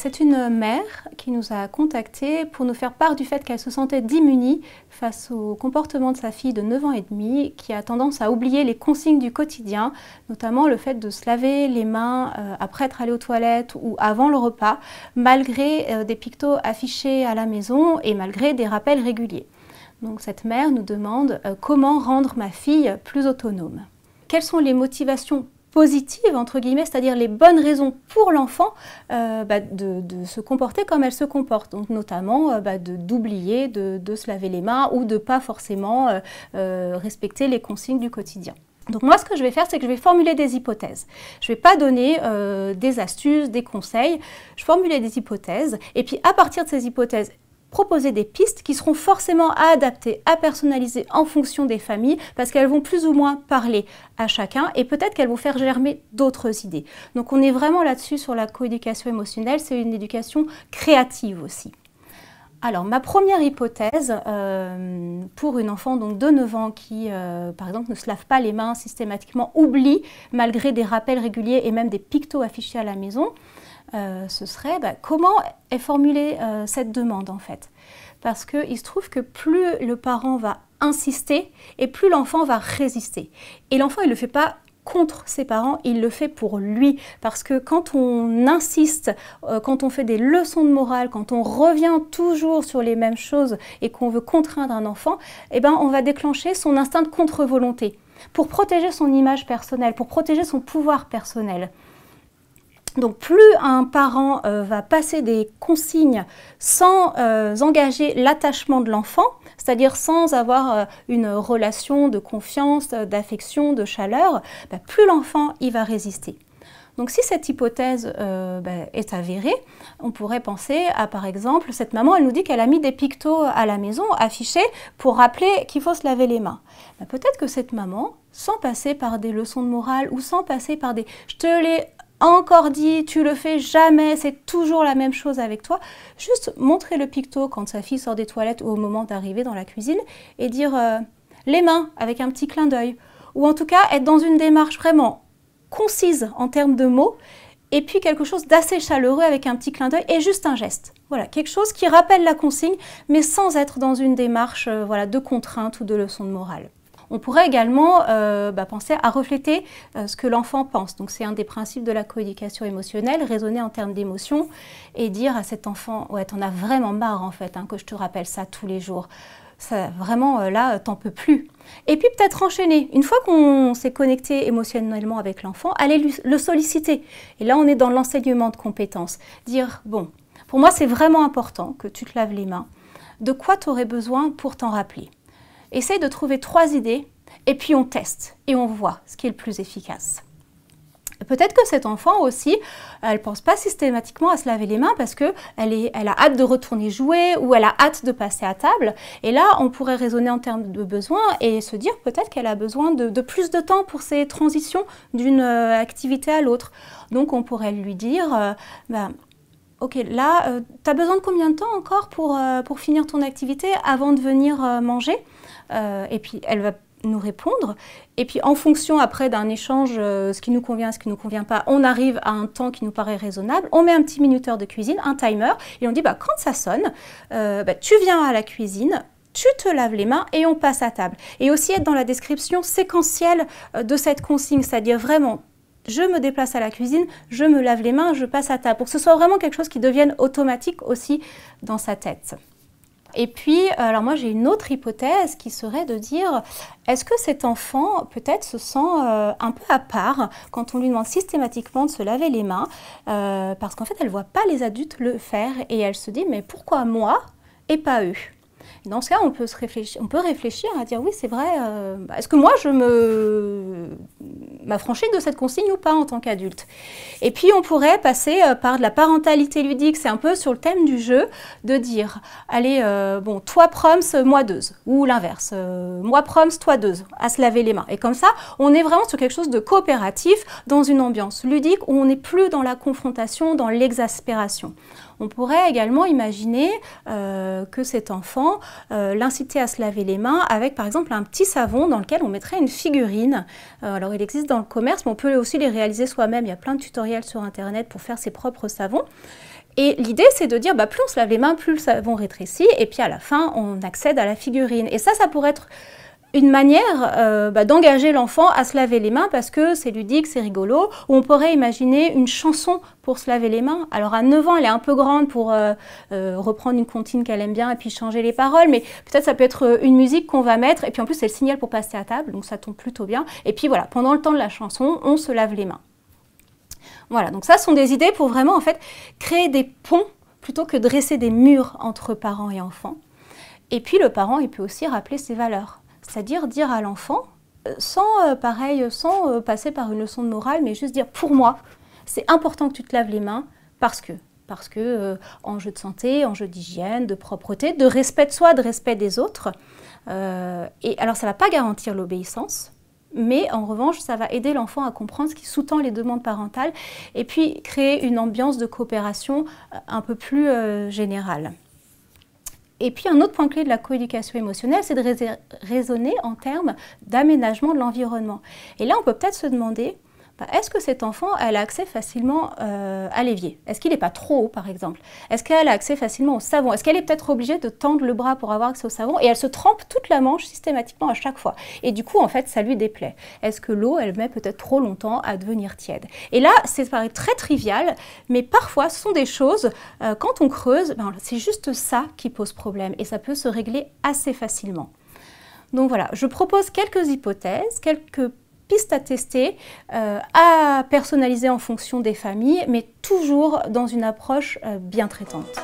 C'est une mère qui nous a contactés pour nous faire part du fait qu'elle se sentait démunie face au comportement de sa fille de 9 ans et demi qui a tendance à oublier les consignes du quotidien, notamment le fait de se laver les mains après être allée aux toilettes ou avant le repas, malgré des pictos affichés à la maison et malgré des rappels réguliers. Donc cette mère nous demande comment rendre ma fille plus autonome. Quelles sont les motivations positives, entre guillemets, c'est-à-dire les bonnes raisons pour l'enfant de se comporter comme elle se comporte, donc notamment d'oublier de se laver les mains ou de ne pas forcément respecter les consignes du quotidien. Donc moi, ce que je vais faire, c'est que je vais formuler des hypothèses. Je ne vais pas donner des astuces, des conseils, je vais formuler des hypothèses, et puis à partir de ces hypothèses, proposer des pistes qui seront forcément à adapter, à personnaliser en fonction des familles parce qu'elles vont plus ou moins parler à chacun et peut-être qu'elles vont faire germer d'autres idées. Donc on est vraiment là-dessus sur la coéducation émotionnelle, c'est une éducation créative aussi. Alors ma première hypothèse pour une enfant donc, de 9 ans qui par exemple ne se lave pas les mains systématiquement, oublie malgré des rappels réguliers et même des pictos affichés à la maison, ce serait comment est formulée cette demande en fait. Parce qu'il se trouve que plus le parent va insister et plus l'enfant va résister. Et l'enfant il ne le fait pas contre ses parents, il le fait pour lui. Parce que quand on insiste, quand on fait des leçons de morale, quand on revient toujours sur les mêmes choses et qu'on veut contraindre un enfant, eh ben, on va déclencher son instinct de contre-volonté pour protéger son image personnelle, pour protéger son pouvoir personnel. Donc plus un parent va passer des consignes sans engager l'attachement de l'enfant, c'est-à-dire sans avoir une relation de confiance, d'affection, de chaleur, plus l'enfant il va résister. Donc si cette hypothèse est avérée, on pourrait penser à par exemple, cette maman elle nous dit qu'elle a mis des pictos à la maison affichés pour rappeler qu'il faut se laver les mains. Peut-être que cette maman, sans passer par des leçons de morale ou sans passer par des « je te l'ai encore dit, tu le fais jamais, c'est toujours la même chose avec toi », juste montrer le picto quand sa fille sort des toilettes ou au moment d'arriver dans la cuisine et dire les mains avec un petit clin d'œil. Ou en tout cas être dans une démarche vraiment concise en termes de mots et puis quelque chose d'assez chaleureux avec un petit clin d'œil et juste un geste. Voilà, quelque chose qui rappelle la consigne mais sans être dans une démarche de contrainte ou de leçon de morale. On pourrait également penser à refléter ce que l'enfant pense. Donc c'est un des principes de la coéducation émotionnelle, raisonner en termes d'émotion et dire à cet enfant « ouais, t'en as vraiment marre en fait, que je te rappelle ça tous les jours. Ça, vraiment, là, t'en peux plus. » Et puis peut-être enchaîner. Une fois qu'on s'est connecté émotionnellement avec l'enfant, aller le solliciter. Et là, on est dans l'enseignement de compétences. Dire « bon, pour moi, c'est vraiment important que tu te laves les mains. De quoi tu aurais besoin pour t'en rappeler ?» Essaye de trouver 3 idées et puis on teste et on voit ce qui est le plus efficace. Peut-être que cet enfant aussi, elle ne pense pas systématiquement à se laver les mains parce qu'elle a hâte de retourner jouer ou elle a hâte de passer à table. Et là, on pourrait raisonner en termes de besoins et se dire peut-être qu'elle a besoin de plus de temps pour ces transitions d'une activité à l'autre. Donc on pourrait lui dire ok, là, tu as besoin de combien de temps encore pour finir ton activité avant de venir manger ? Et puis elle va nous répondre. Et puis en fonction après d'un échange, ce qui nous convient, ce qui ne nous convient pas, on arrive à un temps qui nous paraît raisonnable. On met un petit minuteur de cuisine, un timer, et on dit quand ça sonne, tu viens à la cuisine, tu te laves les mains et on passe à table. Et aussi être dans la description séquentielle de cette consigne, c'est-à-dire vraiment je me déplace à la cuisine, je me lave les mains, je passe à table, pour que ce soit vraiment quelque chose qui devienne automatique aussi dans sa tête. Et puis, alors moi j'ai une autre hypothèse qui serait de dire, est-ce que cet enfant peut-être se sent un peu à part quand on lui demande systématiquement de se laver les mains, parce qu'en fait elle ne voit pas les adultes le faire et elle se dit, mais pourquoi moi et pas eux ? Et dans ce cas, on peut réfléchir à dire, oui c'est vrai, est-ce que moi je m'affranchis de cette consigne ou pas en tant qu'adulte? Et puis on pourrait passer par de la parentalité ludique, c'est un peu sur le thème du jeu, de dire, allez, bon, toi proms, moi deuze, ou l'inverse, moi proms, toi deuze, à se laver les mains. Et comme ça, on est vraiment sur quelque chose de coopératif, dans une ambiance ludique où on n'est plus dans la confrontation, dans l'exaspération. On pourrait également imaginer que cet enfant, l'inciter à se laver les mains avec par exemple un petit savon dans lequel on mettrait une figurine. Alors il existe dans le commerce, mais on peut aussi les réaliser soi-même. Il y a plein de tutoriels sur internet pour faire ses propres savons. Et l'idée, c'est de dire, plus on se lave les mains, plus le savon rétrécit, et puis à la fin, on accède à la figurine. Et ça pourrait être une manière d'engager l'enfant à se laver les mains parce que c'est ludique, c'est rigolo. Ou on pourrait imaginer une chanson pour se laver les mains. Alors à 9 ans, elle est un peu grande pour reprendre une comptine qu'elle aime bien et puis changer les paroles, mais peut-être ça peut être une musique qu'on va mettre, et puis en plus c'est le signal pour passer à table, donc ça tombe plutôt bien. Et puis voilà, pendant le temps de la chanson, on se lave les mains. Voilà, donc ça sont des idées pour vraiment en fait créer des ponts plutôt que dresser des murs entre parents et enfants. Et puis le parent, il peut aussi rappeler ses valeurs. C'est-à-dire dire à l'enfant, sans passer par une leçon de morale, mais juste dire pour moi, c'est important que tu te laves les mains parce que enjeu de santé, enjeu d'hygiène, de propreté, de respect de soi, de respect des autres. Et alors ça ne va pas garantir l'obéissance, mais en revanche, ça va aider l'enfant à comprendre ce qui sous-tend les demandes parentales et puis créer une ambiance de coopération un peu plus générale. Et puis un autre point clé de la coéducation émotionnelle, c'est de raisonner en termes d'aménagement de l'environnement. Et là, on peut peut-être se demander, est-ce que cet enfant a accès facilement à l'évier? Est-ce qu'il n'est pas trop haut, par exemple? Est-ce qu'elle a accès facilement au savon? Est-ce qu'elle est peut-être obligée de tendre le bras pour avoir accès au savon? Et elle se trempe toute la manche systématiquement à chaque fois. Et du coup, en fait, ça lui déplaît. Est-ce que l'eau, elle met peut-être trop longtemps à devenir tiède? Et là, ça paraît très trivial, mais parfois, ce sont des choses, quand on creuse, c'est juste ça qui pose problème. Et ça peut se régler assez facilement. Donc voilà, je propose quelques hypothèses, quelques pistes à tester, à personnaliser en fonction des familles, mais toujours dans une approche bien traitante.